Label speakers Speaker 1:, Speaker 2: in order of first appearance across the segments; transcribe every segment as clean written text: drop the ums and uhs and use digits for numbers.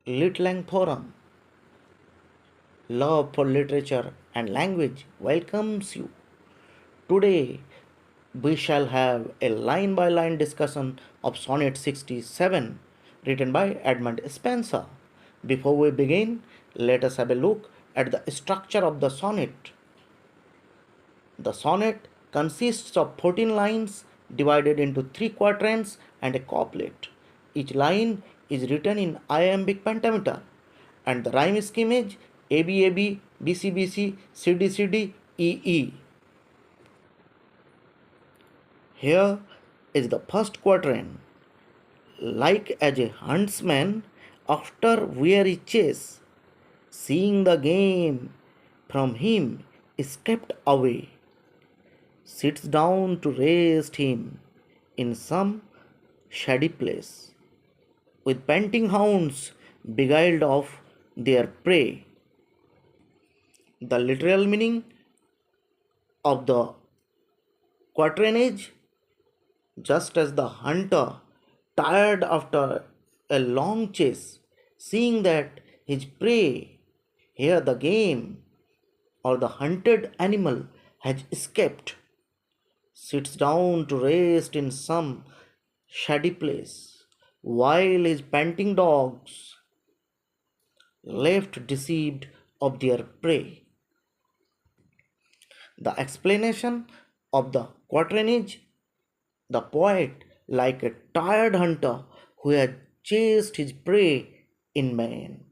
Speaker 1: Litlang Forum, Love for Literature and Language welcomes you. Today we shall have a line by line discussion of Sonnet 67 written by Edmund Spenser. Before we begin, let us have a look at the structure of the sonnet. The sonnet consists of 14 lines divided into 3 quatrains and a couplet. Each line is written in iambic pentameter and the rhyme scheme is ABAB, BCBC, CDCD, EE. Here is the first quatrain. Like as a huntsman after weary chase, seeing the game from him escaped away, sits down to rest him in some shady place, with panting hounds beguiled of their prey. The literal meaning of the quaternage: just as the hunter, tired after a long chase, seeing that his prey, here the game or the hunted animal, has escaped, sits down to rest in some shady place, while his panting dogs, left deceived of their prey. The explanation of the quaternage: the poet, like a tired hunter who has chased his prey in vain,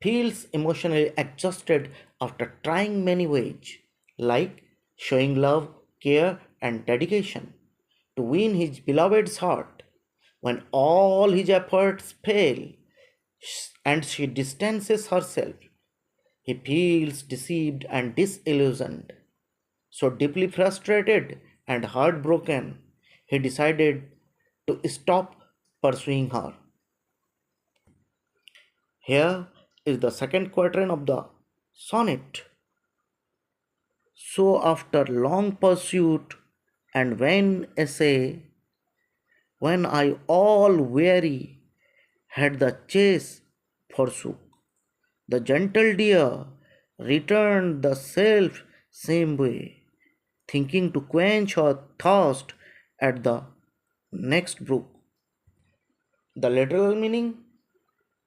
Speaker 1: feels emotionally exhausted after trying many ways, like showing love, care, and dedication to win his beloved's heart. When all his efforts fail and she distances herself, he feels deceived and disillusioned. So deeply frustrated and heartbroken, he decided to stop pursuing her. Here is the second quatrain of the sonnet. So after long pursuit and vain essay, when I all weary had the chase forsook, the gentle deer returned the self same way, thinking to quench her thirst at the next brook. The literal meaning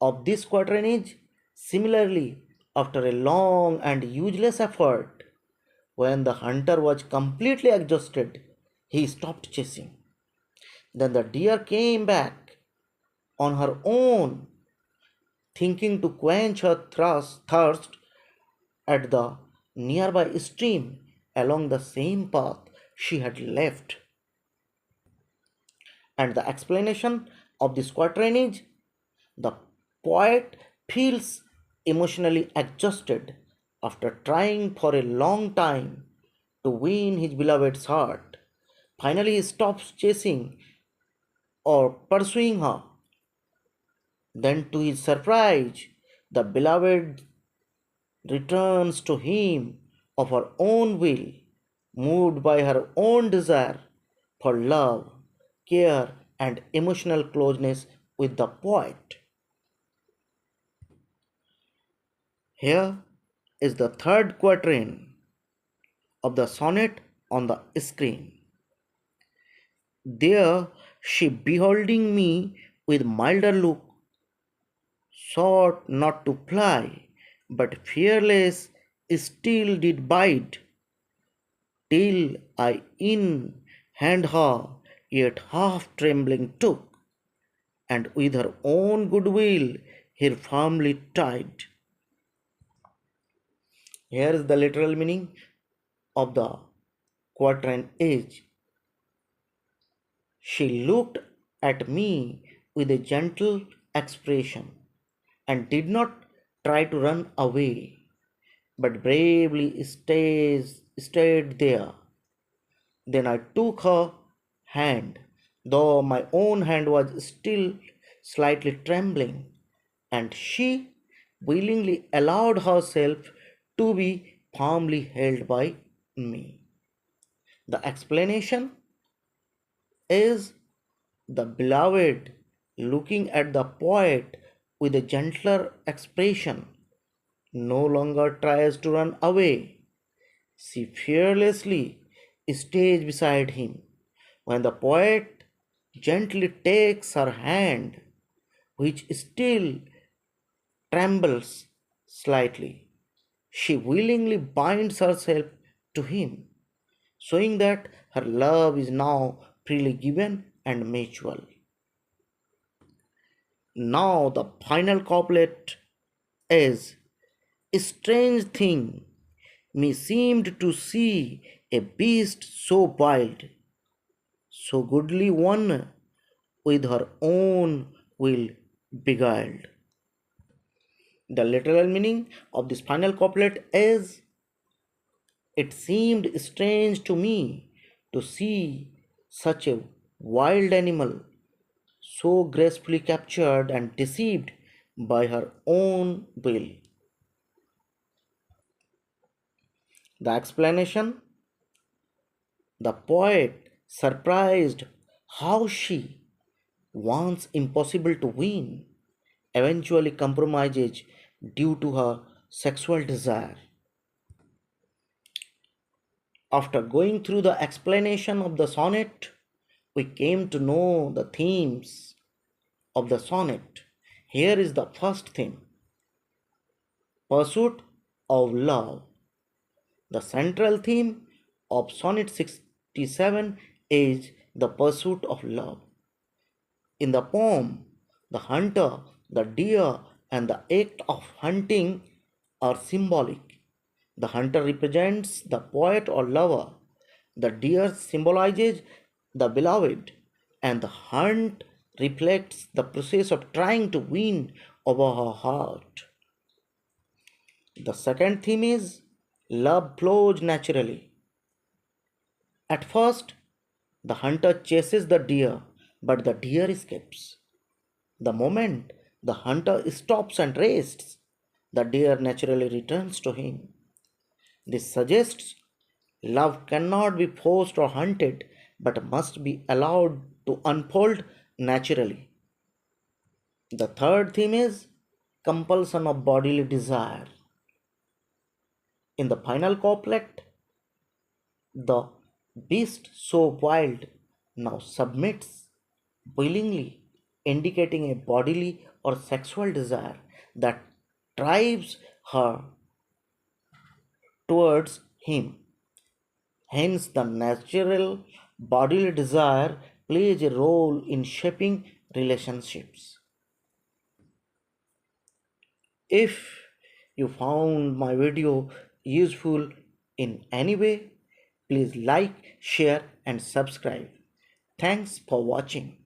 Speaker 1: of this quatrain is: similarly, after a long and useless effort, when the hunter was completely exhausted, he stopped chasing. Then the deer came back on her own, thinking to quench her thirst at the nearby stream along the same path she had left. And the explanation of this quatrain is: the poet feels emotionally exhausted after trying for a long time to win his beloved's heart. Finally, he stops chasing or pursuing her. Then, to his surprise, the beloved returns to him of her own will, moved by her own desire for love, care, and emotional closeness with the poet. Here is the third quatrain of the sonnet on the screen. There she, beholding me with milder look, sought not to fly, but fearless still did bide, till I in hand her, yet half trembling took, and with her own goodwill her firmly tied. Here is the literal meaning of the quatrain is: she looked at me with a gentle expression and did not try to run away, but bravely stayed there. Then I took her hand, though my own hand was still slightly trembling, and she willingly allowed herself to be firmly held by me. The explanation is: the beloved, looking at the poet, with a gentler expression, no longer tries to run away. She fearlessly stays beside him. When the poet gently takes her hand, which still trembles slightly, she willingly binds herself to him, showing that her love is now freely given and mutual. Now, the final couplet is: a strange thing, me seemed to see a beast so wild, so goodly one, with her own will beguiled. The literal meaning of this final couplet is: it seemed strange to me to see such a wild animal so gracefully captured and deceived by her own will. The explanation: the poet, surprised how she, once impossible to win, eventually compromises due to her sexual desire. After going through the explanation of the sonnet, we came to know the themes of the sonnet. Here is the first theme: pursuit of love. The central theme of Sonnet 67 is the pursuit of love. In the poem, the hunter, the deer, and the act of hunting are symbolic. The hunter represents the poet or lover, the deer symbolizes the beloved, and the hunt reflects the process of trying to win over her heart. The second theme is love flows naturally. At first, the hunter chases the deer, but the deer escapes. The moment the hunter stops and rests, the deer naturally returns to him. This suggests love cannot be forced or hunted, but must be allowed to unfold naturally. The third theme is compulsion of bodily desire. In the final couplet, the beast so wild now submits willingly, indicating a bodily or sexual desire that drives her towards him. Hence, the natural bodily desire plays a role in shaping relationships. If you found my video useful in any way, please like, share, and subscribe. Thanks for watching.